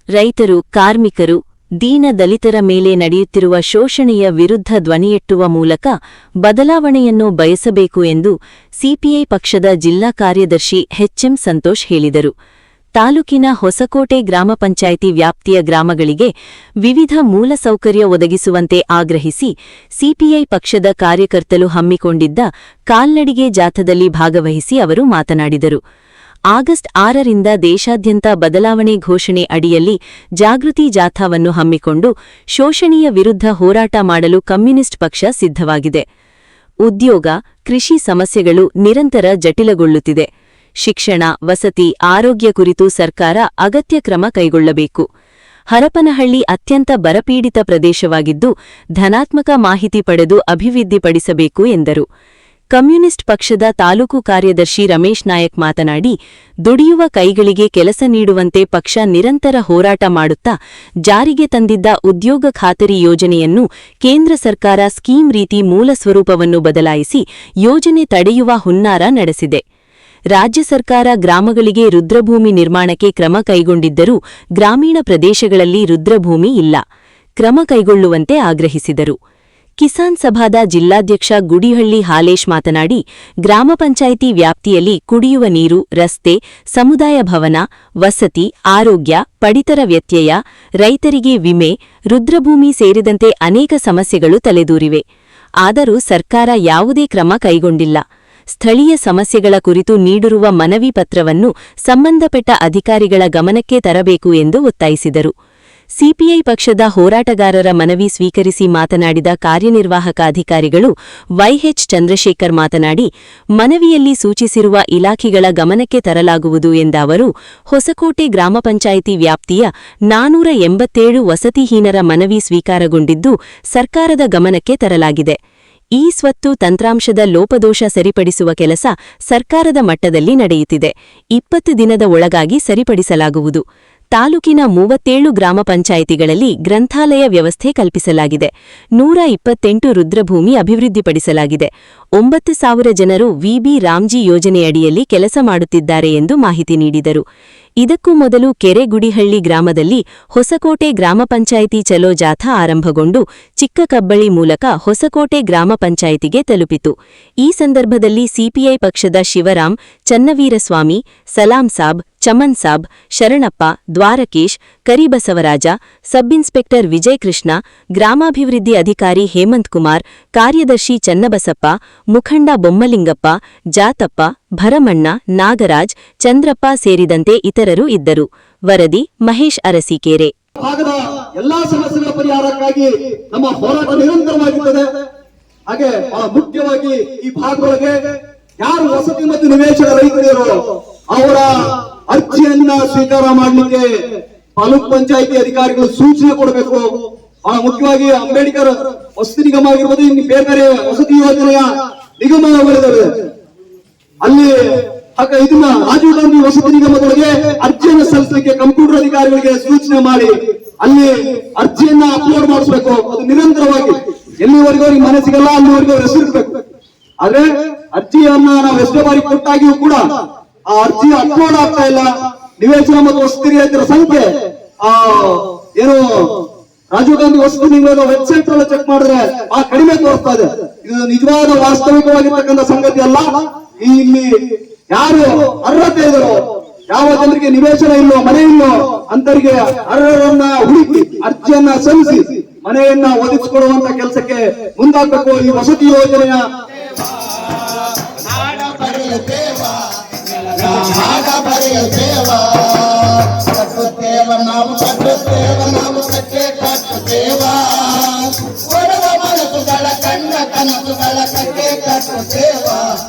ರೈತರು, ಕಾರ್ಮಿಕರು, ದೀನ ದಲಿತರ ಮೇಲೆ ನಡೆಯುತ್ತಿರುವ ಶೋಷಣೆಯ ವಿರುದ್ಧ ಧ್ವನಿಯೆಟ್ಟುವ ಮೂಲಕ ಬದಲಾವಣೆಯನ್ನು ಬಯಸಬೇಕು ಎಂದು ಸಿಪಿಐ ಪಕ್ಷದ ಜಿಲ್ಲಾ ಕಾರ್ಯದರ್ಶಿ ಎಚ್ಎಂ ಸಂತೋಷ್ ಹೇಳಿದರು. ತಾಲೂಕಿನ ಹೊಸಕೋಟೆ ಗ್ರಾಮ ಪಂಚಾಯಿತಿ ವ್ಯಾಪ್ತಿಯ ಗ್ರಾಮಗಳಿಗೆ ವಿವಿಧ ಮೂಲಸೌಕರ್ಯ ಒದಗಿಸುವಂತೆ ಆಗ್ರಹಿಸಿ ಸಿಪಿಐ ಪಕ್ಷದ ಕಾರ್ಯಕರ್ತರು ಹಮ್ಮಿಕೊಂಡಿದ್ದ ಕಾಲ್ನಡಿಗೆ ಜಾಥಾದಲ್ಲಿ ಭಾಗವಹಿಸಿ ಅವರು ಮಾತನಾಡಿದರು. ಆಗಸ್ಟ್ 6ರಿಂದ ದೇಶಾದ್ಯಂತ ಬದಲಾವಣೆ ಘೋಷಣೆ ಅಡಿಯಲ್ಲಿ ಜಾಗೃತಿ ಜಾಥಾವನ್ನು ಹಮ್ಮಿಕೊಂಡು ಶೋಷಣೆಯ ವಿರುದ್ಧ ಹೋರಾಟ ಮಾಡಲು ಕಮ್ಯುನಿಸ್ಟ್ ಪಕ್ಷ ಸಿದ್ಧವಾಗಿದೆ. ಉದ್ಯೋಗ, ಕೃಷಿ ಸಮಸ್ಯೆಗಳು ನಿರಂತರ ಜಟಿಲಗೊಳ್ಳುತ್ತಿದೆ. ಶಿಕ್ಷಣ, ವಸತಿ, ಆರೋಗ್ಯ ಕುರಿತು ಸರ್ಕಾರ ಅಗತ್ಯ ಕ್ರಮ ಕೈಗೊಳ್ಳಬೇಕು. ಹರಪನಹಳ್ಳಿ ಅತ್ಯಂತ ಬರಪೀಡಿತ ಪ್ರದೇಶವಾಗಿದ್ದು ಧನಾತ್ಮಕ ಮಾಹಿತಿ ಪಡೆದು ಅಭಿವೃದ್ಧಿಪಡಿಸಬೇಕು ಎಂದರು. ಕಮ್ಯುನಿಸ್ಟ್ ಪಕ್ಷದ ತಾಲೂಕು ಕಾರ್ಯದರ್ಶಿ ರಮೇಶ್ ನಾಯಕ್ ಮಾತನಾಡಿ, ದುಡಿಯುವ ಕೈಗಳಿಗೆ ಕೆಲಸ ನೀಡುವಂತೆ ಪಕ್ಷ ನಿರಂತರ ಹೋರಾಟ ಮಾಡುತ್ತಾ ಜಾರಿಗೆ ತಂದಿದ್ದ ಉದ್ಯೋಗ ಖಾತರಿ ಯೋಜನೆಯನ್ನು ಕೇಂದ್ರ ಸರ್ಕಾರ ಸ್ಕೀಮ್ ರೀತಿ ಮೂಲ ಸ್ವರೂಪವನ್ನು ಬದಲಾಯಿಸಿ ಯೋಜನೆ ತಡೆಯುವ ಹುನ್ನಾರ ನಡೆಸಿದೆ. ರಾಜ್ಯ ಸರ್ಕಾರ ಗ್ರಾಮಗಳಿಗೆ ರುದ್ರಭೂಮಿ ನಿರ್ಮಾಣಕ್ಕೆ ಕ್ರಮ ಕೈಗೊಂಡಿದ್ದರೂ ಗ್ರಾಮೀಣ ಪ್ರದೇಶಗಳಲ್ಲಿ ರುದ್ರಭೂಮಿ ಇಲ್ಲ. ಕ್ರಮ ಕೈಗೊಳ್ಳುವಂತೆ ಆಗ್ರಹಿಸಿದರು. ಕಿಸಾನ್ ಸಭಾದ ಜಿಲ್ಲಾಧ್ಯಕ್ಷ ಗುಡಿಹಳ್ಳಿ ಹಾಲೇಶ್ ಮಾತನಾಡಿ, ಗ್ರಾಮ ಪಂಚಾಯಿತಿ ವ್ಯಾಪ್ತಿಯಲ್ಲಿ ಕುಡಿಯುವ ನೀರು, ರಸ್ತೆ, ಸಮುದಾಯ ಭವನ, ವಸತಿ, ಆರೋಗ್ಯ, ಪಡಿತರ ವ್ಯತ್ಯಯ, ರೈತರಿಗೆ ವಿಮೆ, ರುದ್ರಭೂಮಿ ಸೇರಿದಂತೆ ಅನೇಕ ಸಮಸ್ಯೆಗಳು ತಲೆದೂರಿವೆ. ಆದರೂ ಸರ್ಕಾರ ಯಾವುದೇ ಕ್ರಮ ಕೈಗೊಂಡಿಲ್ಲ. ಸ್ಥಳೀಯ ಸಮಸ್ಯೆಗಳ ಕುರಿತು ನೀಡಿರುವ ಮನವಿ ಪತ್ರವನ್ನು ಸಂಬಂಧಪಟ್ಟ ಅಧಿಕಾರಿಗಳ ಗಮನಕ್ಕೆ ತರಬೇಕು ಎಂದು ಒತ್ತಾಯಿಸಿದರು. ಸಿಪಿಐ ಪಕ್ಷದ ಹೋರಾಟಗಾರರ ಮನವಿ ಸ್ವೀಕರಿಸಿ ಮಾತನಾಡಿದ ಕಾರ್ಯನಿರ್ವಾಹಕ ಅಧಿಕಾರಿಗಳು ವೈಎಚ್ ಚಂದ್ರಶೇಖರ್ ಮಾತನಾಡಿ, ಮನವಿಯಲ್ಲಿ ಸೂಚಿಸಿರುವ ಇಲಾಖೆಗಳ ಗಮನಕ್ಕೆ ತರಲಾಗುವುದು ಎಂದ ಅವರು, ಹೊಸಕೋಟೆ ಗ್ರಾಮ ಪಂಚಾಯಿತಿ ವ್ಯಾಪ್ತಿಯ 487 ವಸತಿಹೀನರ ಮನವಿ ಸ್ವೀಕಾರಗೊಂಡಿದ್ದು ಸರ್ಕಾರದ ಗಮನಕ್ಕೆ ತರಲಾಗಿದೆ. ಈ ಸ್ವತ್ತು ತಂತ್ರಾಂಶದ ಲೋಪದೋಷ ಸರಿಪಡಿಸುವ ಕೆಲಸ ಸರ್ಕಾರದ ಮಟ್ಟದಲ್ಲಿ ನಡೆಯುತ್ತಿದೆ. 20 ದಿನದ ಒಳಗಾಗಿ ಸರಿಪಡಿಸಲಾಗುವುದು. ತಾಲೂಕಿನ 37 ಗ್ರಾಮ ಪಂಚಾಯಿತಿಗಳಲ್ಲಿ ಗ್ರಂಥಾಲಯ ವ್ಯವಸ್ಥೆ ಕಲ್ಪಿಸಲಾಗಿದೆ. 128 ರುದ್ರಭೂಮಿ ಅಭಿವೃದ್ಧಿಪಡಿಸಲಾಗಿದೆ. 9,000 ಜನರು ವಿಬಿ ರಾಮ್ಜಿ ಯೋಜನೆಯಡಿಯಲ್ಲಿ ಕೆಲಸ ಮಾಡುತ್ತಿದ್ದಾರೆ ಎಂದು ಮಾಹಿತಿ ನೀಡಿದರು. ಇದಕ್ಕೂ ಮೊದಲು ಕೆರೆಗುಡಿಹಳ್ಳಿ ಗ್ರಾಮದಲ್ಲಿ ಹೊಸಕೋಟೆ ಗ್ರಾಮ ಪಂಚಾಯಿತಿ ಚಲೋ ಜಾಥಾ ಆರಂಭಗೊಂಡು ಚಿಕ್ಕಕಬ್ಬಳಿ ಮೂಲಕ ಹೊಸಕೋಟೆ ಗ್ರಾಮ ಪಂಚಾಯಿತಿಗೆ ತಲುಪಿತು. ಈ ಸಂದರ್ಭದಲ್ಲಿ ಸಿಪಿಐ ಪಕ್ಷದ ಶಿವರಾಮ್, ಚನ್ನವೀರಸ್ವಾಮಿ, ಸಲಾಂ ಸಾಬ್, ಚಮನ್ ಸಾಬ್, ಶರಣಪ್ಪ, ದ್ವಾರಕೇಶ್, ಕರಿಬಸವರಾಜ, ಸಬ್ ಇನ್ಸ್ಪೆಕ್ಟರ್ ವಿಜಯ್ ಕೃಷ್ಣ, ಗ್ರಾಮಾಭಿವೃದ್ಧಿ ಅಧಿಕಾರಿ ಹೇಮಂತ್ ಕುಮಾರ್, ಕಾರ್ಯದರ್ಶಿ ಚನ್ನಬಸಪ್ಪ, ಮುಖಂಡ ಬೊಮ್ಮಲಿಂಗಪ್ಪ, ಜಾತಪ್ಪ, ಭರಮಣ್ಣ, ನಾಗರಾಜ್, ಚಂದ್ರಪ್ಪ ಸೇರಿದಂತೆ ಇತರರು ಇದ್ದರು. ವರದಿ ಮಹೇಶ್ ಅರಸೀಕೆರೆ. ಭಾಗದ ಎಲ್ಲಾ ಸಮಸ್ಯೆಗಳ ಪರಿಹಾರಕ್ಕಾಗಿ ನಮ್ಮ ಹೋರಾಟ ನಿರಂತರವಾಗಿರುತ್ತದೆ. ಹಾಗೆ ಬಹಳ ಮುಖ್ಯವಾಗಿ ಈ ಭಾಗದೊಳಗೆ ಯಾರು ವಸತಿ ಮತ್ತು ನಿವೇಶನ ರೈತರು ಅವರ ಅರ್ಜಿಯನ್ನ ಸ್ವೀಕಾರ ಮಾಡಲಿಕ್ಕೆ ತಾಲೂಕ್ ಪಂಚಾಯಿತಿ ಅಧಿಕಾರಿಗಳು ಸೂಚನೆ ಕೊಡಬೇಕು. ಬಹಳ ಮುಖ್ಯವಾಗಿ ಅಂಬೇಡ್ಕರ್ ವಸತಿ ನಿಗಮ ಆಗಿರ್ಬೋದು, ಇನ್ನು ಬೇರೆ ಬೇರೆ ವಸತಿ ಯೋಜನೆಯ ನಿಗಮಗಳಿದ್ದಾವೆ. ಅಲ್ಲಿ ಇದನ್ನ ರಾಜೀವ್ ಗಾಂಧಿ ವಸತಿ ನಿಗಮದೊಳಗೆ ಅರ್ಜಿಯನ್ನು ಸಲ್ಲಿಸಲಿಕ್ಕೆ ಕಂಪ್ಯೂಟರ್ ಅಧಿಕಾರಿಗಳಿಗೆ ಸೂಚನೆ ಮಾಡಿ ಅಲ್ಲಿ ಅರ್ಜಿಯನ್ನ ಅಪ್ಲೋಡ್ ಮಾಡಿಸ್ಬೇಕು. ಅದು ನಿರಂತರವಾಗಿ ಎಲ್ಲಿವರೆಗೂ ಅವ್ರಿಗೆ ಮನೆ ಸಿಗಲ್ಲ ಅಲ್ಲಿವರೆಗೂ ಹೆಸರಿರ್ಬೇಕು. ಆದ್ರೆ ಅರ್ಜಿಯನ್ನ ನಾವು ಎಷ್ಟೇ ಬಾರಿ ಕೊಟ್ಟಾಗಿಯೂ ಕೂಡ ಆ ಅರ್ಜಿ ಅಪ್ಲೋಡ್ ಆಗ್ತಾ ಇಲ್ಲ. ನಿವೇಶನ ಮತ್ತು ವಸತಿ ರೈತರ ಸಂಖ್ಯೆ ಏನು ರಾಜೀವ್ ಗಾಂಧಿ ವಸತಿ ನಿಗಮದ ವೆಬ್ಸೈಟ್ ಅಲ್ಲ ಚೆಕ್ ಮಾಡಿದ್ರೆ ಆ ಕಡಿಮೆ ತೋರಿಸ್ತಾ ಇದೆ. ಇದು ನಿಜವಾದ ವಾಸ್ತವಿಕವಾಗಿರ್ತಕ್ಕಂಥ ಸಂಗತಿ ಅಲ್ಲ. ಇಲ್ಲಿ ಯಾರು ಅರ್ಹತೆ ಇದ್ರು, ಯಾವ ಜನರಿಗೆ ನಿವೇಶನ ಇಲ್ಲೋ, ಮನೆ ಇಲ್ಲೋ ಅಂತವರಿಗೆ ಅರ್ಹರನ್ನ ಹುಡುಕಿ ಅರ್ಜಿಯನ್ನ ಸಲ್ಲಿಸಿ ಮನೆಯನ್ನ ಒದಗಿಸಿಕೊಡುವಂತ ಕೆಲಸಕ್ಕೆ ಮುಂದಾಗಬೇಕು. ಈ ವಸತಿ ಯೋಜನೆಯ ನಾವು ಕಟ್ಟೆ ಕಟ್ಟುತ್ತೇವಾ, ಒಡೆದ ಮನಸ್ಸುಗಳ ಕಣ್ಣ ಕನಸುಗಳ ಕಟ್ಟೆ ಕಟ್ಟುತ್ತೇವಾ,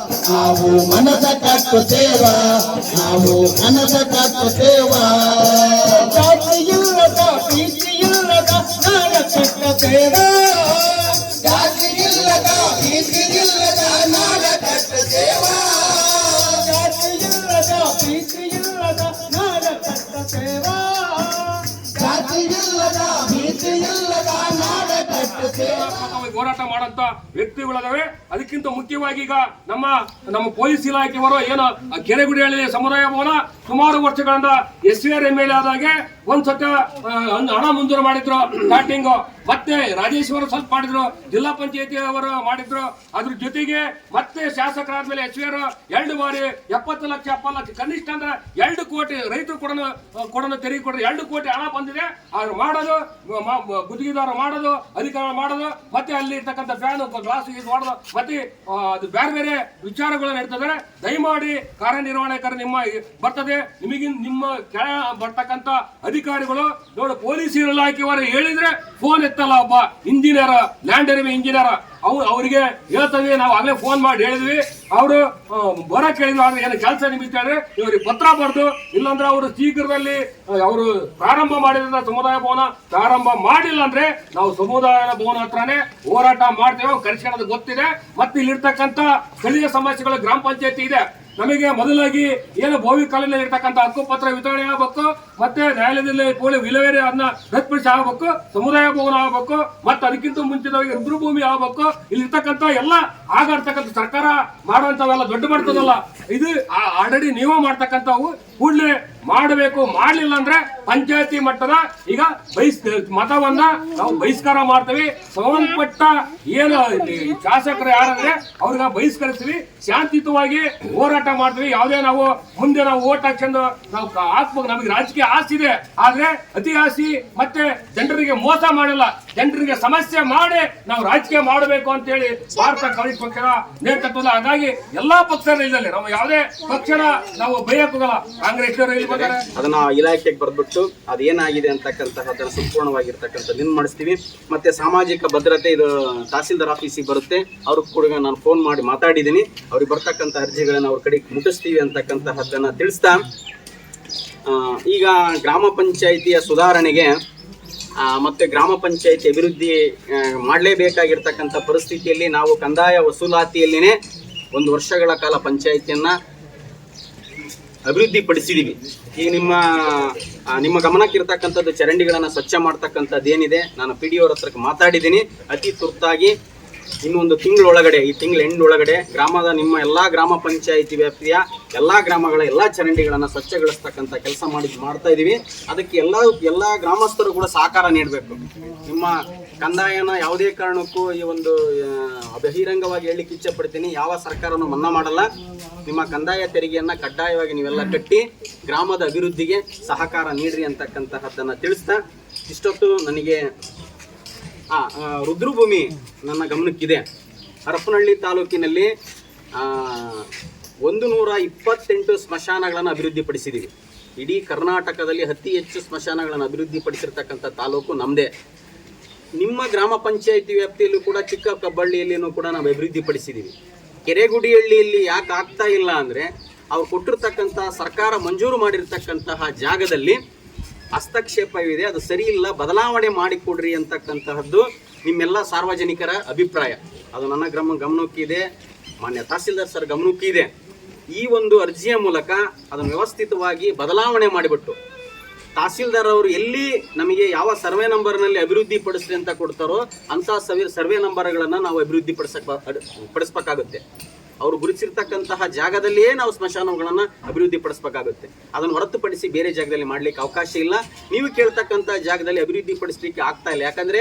ನಾವು ಮನಸ ಕಟ್ಟುತ್ತೇವಾ, ನಾವು ಕನಸ ಕಟ್ಟುತ್ತೇವಾ. ಜಾತಿ ಇಲ್ಲದ ಪ್ರೀತಿ ಇಲ್ಲದ ನಾಡ ಕಟ್ಟುತ್ತೇವಾ, ಜಾತಿ ಇಲ್ಲದ ಪ್ರೀತಿ ಇಲ್ಲದ ನಾಡ ಕಟ್ಟುತ್ತೇವಾ, ಜಾತಿ ಇಲ್ಲದ ಪ್ರೀತಿ ಇಲ್ಲದ ನಾಡ ಕಟ್ಟುತ್ತೇವಾ, ಜಾತಿ ಇಲ್ಲದ ಪ್ರೀತಿ ಇಲ್ಲದ ನಾಡ ಕಟ್ಟುತ್ತೇವಾ. ಹೋರಾಟ ಮಾಡಂತ ವ್ಯಕ್ತಿಗಳಿದಾವೆ. ಅದಕ್ಕಿಂತ ಮುಖ್ಯವಾಗಿ ಈಗ ನಮ್ಮ ಪೊಲೀಸ್ ಇಲಾಖೆಯವರು ಏನು ಕೆರೆಗುಡಿಹಳ್ಳಿ ಸಮುದಾಯ ಭವನ ಸುಮಾರು ವರ್ಷಗಳಿಂದ SVR MLA ಆದಾಗೆ ಒಂದ್ಸತ ಹಣ ಮಂಜೂರು ಮಾಡಿದ್ರು ಸ್ಟಾರ್ಟಿಂಗು, ಮತ್ತೆ ರಾಜೇಶ್ವರ ಸ್ವಲ್ಪ ಮಾಡಿದ್ರು, ಜಿಲ್ಲಾ ಪಂಚಾಯತಿ ಅವರು ಮಾಡಿದ್ರು. ಅದ್ರ ಜೊತೆಗೆ ಮತ್ತೆ ಶಾಸಕರಾದ್ಮೇಲೆ SVR 2 ಬಾರಿ 70 ಲಕ್ಷ 70 ಲಕ್ಷ ಕನಿಷ್ಠ ಅಂದ್ರೆ 2 ಕೋಟಿ ರೈತರು ಕೊಡೋಣ ತೆರಿಗೆ ಕೊಡೋದು 2 ಕೋಟಿ ಹಣ ಬಂದಿದೆ. ಅವ್ರು ಮಾಡೋದು ಗುತ್ತಿಗೆದಾರ ಮಾಡೋದು, ಅಧಿಕಾರ ಮಾಡೋದು, ಮತ್ತೆ ಅಲ್ಲಿ ಇರ್ತಕ್ಕಂಥ ಫ್ಯಾನ್ ಗ್ಲಾಸ್ ಮಾಡೋದು, ಮತ್ತೆ ಅದು ಬೇರೆ ಬೇರೆ ವಿಚಾರಗಳು ನಡೀತದೆ. ದಯಮಾಡಿ ಕಾರ್ಯನಿರ್ವಹಣಾಧಿಕಾರಿ ನಿಮ್ಮ ಬರ್ತದೆ, ನಿಮ್ಮ ಕೆಳ ಬರ್ತಕ್ಕಂಥ ಅಧಿಕಾರಿಗಳು ನೋಡಿ, ಪೊಲೀಸ್ ಇಲಾಖೆಯವರು ಹೇಳಿದ್ರೆ ಫೋನ್ ಎತ್ತಲ್ಲ. ಒಬ್ಬ ಇಂಜಿನಿಯರ್, ಲ್ಯಾಂಡ್ ರೆವಿನ್ಯೂ ಇಂಜಿನಿಯರ್, ಅವರಿಗೆ ಹೇಳ್ತೇವೆ, ನಾವು ಆಗಲೇ ಫೋನ್ ಮಾಡಿ ಹೇಳಿದ್ವಿ. ಅವರು ಬರಕ್ ಹೇಳಿದ್ರು, ಆದ್ರೆ ಏನು ಕೆಲಸ ನಿಮಿತ್ತ ಹೇಳಿದ್ರೆ ಇವ್ರಿಗೆ ಪತ್ರ ಬರ್ದು, ಇಲ್ಲಾಂದ್ರೆ ಅವರು ಶೀಘ್ರದಲ್ಲಿ ಅವರು ಪ್ರಾರಂಭ ಮಾಡಿದ್ರೆ ಸಮುದಾಯ ಭವನ ಪ್ರಾರಂಭ ಮಾಡಿಲ್ಲ ಅಂದ್ರೆ ನಾವು ಸಮುದಾಯ ಭವನ ಹತ್ರನೇ ಹೋರಾಟ ಮಾಡ್ತೇವೆ. ಕರೆಸ್ಕೊಳ್ಳೋದು ಗೊತ್ತಿದೆ. ಮತ್ತೆ ಇಲ್ಲಿರ್ತಕ್ಕಂಥ ಸ್ಥಳೀಯ ಸಮಸ್ಯೆಗಳು ಗ್ರಾಮ ಪಂಚಾಯತಿ ಇದೆ. ನಮಗೆ ಮೊದಲಾಗಿ ಏನು ಭೋವಿ ಕಾಲೋನಿಯಲ್ಲಿ ಇರ್ತಕ್ಕಂಥ ಹಕ್ಕುಪತ್ರ ವಿತರಣೆ ಆಗಬೇಕು, ಮತ್ತೆ ನ್ಯಾಯಾಲಯದಲ್ಲಿ ವಿಲೇವಾರಿ ಅದನ್ನ ರದ್ದುಪಡಿಸಿ ಆಗಬೇಕು, ಸಮುದಾಯ ಭವನ ಆಗಬೇಕು, ಮತ್ತೆ ಅದಕ್ಕಿಂತ ಮುಂಚಿತವಾಗಿ ರುದ್ರಭೂಮಿ ಆಗಬೇಕು. ಇಲ್ಲಿರ್ತಕ್ಕಂಥ ಎಲ್ಲ ಆಗಿರ್ತಕ್ಕಂಥ ಸರ್ಕಾರ ಮಾಡುವಂತವೆಲ್ಲ ದೊಡ್ಡ ಮಟ್ಟದಲ್ಲ, ಇದು ಆಲ್ರೆಡಿ ನೀವು ಮಾಡ್ತಕ್ಕಂಥವು ಕೂಡಲೇ ಮಾಡಬೇಕು. ಮಾಡ್ಲಿಲ್ಲ ಅಂದ್ರೆ ಪಂಚಾಯತಿ ಮಟ್ಟದ ಈಗ ಮತವನ್ನ ನಾವು ಬಹಿಷ್ಕಾರ ಮಾಡ್ತೀವಿ. ಸಂಬಂಧಪಟ್ಟ ಏನು ಶಾಸಕರು ಯಾರಂದ್ರೆ ಅವ್ರಿಗೆ ಬಹಿಷ್ಕರಿಸ್ತೀವಿ. ಶಾಂತಿಯುತವಾಗಿ ಹೋರಾಟ ಮಾಡ್ತೀವಿ. ಯಾವುದೇ ನಾವು ಮುಂದೆ ನಾವು ಓಟ್ ಹಾಕ್ಕೊಂಡು ನಾವು ಹಾಕ್ಬೇಕು. ನಮಗೆ ರಾಜಕೀಯ ಆಸೆ ಇದೆ, ಆದ್ರೆ ಅತಿ ಆಸೆ ಮತ್ತೆ ಜನರಿಗೆ ಮೋಸ ಮಾಡಿಲ್ಲ, ಜನರಿಗೆ ಸಮಸ್ಯೆ ಮಾಡಿ ನಾವು ರಾಜಕೀಯ ಮಾಡಬೇಕು ಅಂತ ಹೇಳಿ ಭಾರತ ಕಮ್ಯುನಿಸ್ಟ್ ಪಕ್ಷದ ನೇತೃತ್ವದ. ಹಾಗಾಗಿ ಎಲ್ಲಾ ಪಕ್ಷದ ಇಲ್ಲಲ್ಲಿ ನಾವು ಯಾವುದೇ ಪಕ್ಷನ ನಾವು ಬೈಯಕ್ ಹೋಗಲ್ಲ. ಕಾಂಗ್ರೆಸ್ ಅದನ್ನ ಇಲಾಖೆಗೆ ಬರ್ಬಿಟ್ಟು ಅದೇನಾಗಿದೆ ಅಂತಕ್ಕಂತಹದನ್ನ ಸಂಪೂರ್ಣವಾಗಿರ್ತಕ್ಕಂಥ ಮಾಡಿಸ್ತೀವಿ. ಮತ್ತೆ ಸಾಮಾಜಿಕ ಭದ್ರತೆ ಇದು ತಹಸೀಲ್ದಾರ್ ಆಫೀಸಿಗೆ ಬರುತ್ತೆ, ಅವ್ರಿಗೆ ಕೂಡ ನಾನು ಫೋನ್ ಮಾಡಿ ಮಾತಾಡಿದ್ದೀನಿ. ಅವ್ರಿಗೆ ಬರ್ತಕ್ಕಂಥ ಅರ್ಜಿಗಳನ್ನ ಅವ್ರ ಕಡೆಗೆ ಮುಟ್ಟಿಸ್ತೀವಿ ಅಂತಕ್ಕಂತಹದನ್ನ ತಿಳಿಸ್ತಾ, ಈಗ ಗ್ರಾಮ ಪಂಚಾಯಿತಿಯ ಸುಧಾರಣೆಗೆ ಮತ್ತೆ ಗ್ರಾಮ ಪಂಚಾಯಿತಿ ಅಭಿವೃದ್ಧಿ ಮಾಡಲೇಬೇಕಾಗಿರ್ತಕ್ಕಂಥ ಪರಿಸ್ಥಿತಿಯಲ್ಲಿ ನಾವು ಕಂದಾಯ ವಸೂಲಾತಿಯಲ್ಲಿನೇ 1 ವರ್ಷಗಳ ಕಾಲ ಪಂಚಾಯಿತಿಯನ್ನ ಅಭಿವೃದ್ಧಿ ಪಡಿಸಿದೀವಿ. ಈಗ ನಿಮ್ಮ ಗಮನಕ್ಕೆ ಇರ್ತಕ್ಕಂಥದ್ದು ಚರಂಡಿಗಳನ್ನ ಸ್ವಚ್ಛ ಮಾಡ್ತಕ್ಕಂಥದ್ದು ಏನಿದೆ, ನಾನು PDO ಅವ್ರ ಹತ್ರ ಮಾತಾಡಿದ್ದೀನಿ. ಅತಿ ತುರ್ತಾಗಿ ಇನ್ನೊಂದು ತಿಂಗಳೊಳಗಡೆ, ಈ ತಿಂಗಳ ಎಂಡೊಳಗಡೆ ಗ್ರಾಮದ ನಿಮ್ಮ ಎಲ್ಲಾ ಗ್ರಾಮ ಪಂಚಾಯಿತಿ ವ್ಯಾಪ್ತಿಯ ಎಲ್ಲಾ ಗ್ರಾಮಗಳ ಎಲ್ಲಾ ಚರಂಡಿಗಳನ್ನ ಸ್ವಚ್ಛಗೊಳಿಸ್ತಕ್ಕಂಥ ಕೆಲಸ ಮಾಡ್ತಾ ಇದೀವಿ. ಅದಕ್ಕೆ ಎಲ್ಲಾ ಗ್ರಾಮಸ್ಥರು ಕೂಡ ಸಹಕಾರ ನೀಡಬೇಕು. ನಿಮ್ಮ ಕಂದಾಯನ ಯಾವುದೇ ಕಾರಣಕ್ಕೂ ಈ ಒಂದು ಬಹಿರಂಗವಾಗಿ ಹೇಳಲಿಕ್ಕೆ ಇಚ್ಛೆ ಪಡ್ತೀನಿ, ಯಾವ ಸರ್ಕಾರನೂ ಮನ್ನಾ ಮಾಡಲ್ಲ. ನಿಮ್ಮ ಕಂದಾಯ ತೆರಿಗೆಯನ್ನ ಕಡ್ಡಾಯವಾಗಿ ನೀವೆಲ್ಲ ಕಟ್ಟಿ ಗ್ರಾಮದ ಅಭಿವೃದ್ಧಿಗೆ ಸಹಕಾರ ನೀಡ್ರಿ ಅಂತಕ್ಕಂತಹದ್ದನ್ನ ತಿಳಿಸ್ತಾ, ಇಷ್ಟೊತ್ತು ನನಗೆ ರುದ್ರಭೂಮಿ ನನ್ನ ಗಮನಕ್ಕಿದೆ. ಹರಪನಹಳ್ಳಿ ತಾಲೂಕಿನಲ್ಲಿ 128 ಸ್ಮಶಾನಗಳನ್ನು ಅಭಿವೃದ್ಧಿಪಡಿಸಿದ್ದೀವಿ. ಇಡೀ ಕರ್ನಾಟಕದಲ್ಲಿ ಅತಿ ಹೆಚ್ಚು ಸ್ಮಶಾನಗಳನ್ನು ಅಭಿವೃದ್ಧಿಪಡಿಸಿರ್ತಕ್ಕಂಥ ತಾಲೂಕು ನಮ್ಮದೇ. ನಿಮ್ಮ ಗ್ರಾಮ ಪಂಚಾಯಿತಿ ವ್ಯಾಪ್ತಿಯಲ್ಲೂ ಕೂಡ ಚಿಕ್ಕ ಕಬ್ಬಳ್ಳಿಯಲ್ಲಿಯೂ ಕೂಡ ನಾವು ಅಭಿವೃದ್ಧಿಪಡಿಸಿದ್ದೀವಿ. ಕೆರೆಗುಡಿಹಳ್ಳಿಯಲ್ಲಿ ಯಾಕೆ ಆಗ್ತಾ ಇಲ್ಲ ಅಂದರೆ, ಅವ್ರು ಕೊಟ್ಟಿರ್ತಕ್ಕಂಥ ಸರ್ಕಾರ ಮಂಜೂರು ಮಾಡಿರ್ತಕ್ಕಂತಹ ಜಾಗದಲ್ಲಿ ಹಸ್ತಕ್ಷೇಪವಿದೆ, ಅದು ಸರಿ ಇಲ್ಲ, ಬದಲಾವಣೆ ಮಾಡಿಕೊಡ್ರಿ ಅಂತಕ್ಕಂತಹದ್ದು ನಿಮ್ಮೆಲ್ಲ ಸಾರ್ವಜನಿಕರ ಅಭಿಪ್ರಾಯ. ಅದು ನನ್ನ ಗಮನಕ್ಕಿದೆ, ಮಾನ್ಯ ತಹಸೀಲ್ದಾರ್ ಸರ್ ಗಮನಕ್ಕಿದೆ. ಈ ಒಂದು ಅರ್ಜಿಯ ಮೂಲಕ ಅದನ್ನು ವ್ಯವಸ್ಥಿತವಾಗಿ ಬದಲಾವಣೆ ಮಾಡಿಬಿಟ್ಟು ತಹಸೀಲ್ದಾರ್ ಅವರು ಎಲ್ಲಿ ನಮಗೆ ಯಾವ ಸರ್ವೆ ನಂಬರ್ನಲ್ಲಿ ಅಭಿವೃದ್ಧಿ ಪಡಿಸ್ರಿ ಅಂತ ಕೊಡ್ತಾರೋ ಅಂಥ ಸರ್ವೆ ನಂಬರ್ಗಳನ್ನು ನಾವು ಅಭಿವೃದ್ಧಿ ಪಡಿಸ್ಬೇಕಾಗುತ್ತೆ. ಅವರು ಗುರುತಿಸಿರ್ತಕ್ಕಂತಹ ಜಾಗದಲ್ಲಿಯೇ ನಾವು ಸ್ಮಶಾನಗಳನ್ನು ಅಭಿವೃದ್ಧಿ ಪಡಿಸಬೇಕಾಗುತ್ತೆ. ಅದನ್ನು ಹೊರತುಪಡಿಸಿ ಬೇರೆ ಜಾಗದಲ್ಲಿ ಮಾಡ್ಲಿಕ್ಕೆ ಅವಕಾಶ ಇಲ್ಲ. ನೀವು ಕೇಳ್ತಕ್ಕಂಥ ಜಾಗದಲ್ಲಿ ಅಭಿವೃದ್ಧಿ ಪಡಿಸಲಿಕ್ಕೆ ಆಗ್ತಾ ಇಲ್ಲ. ಯಾಕಂದ್ರೆ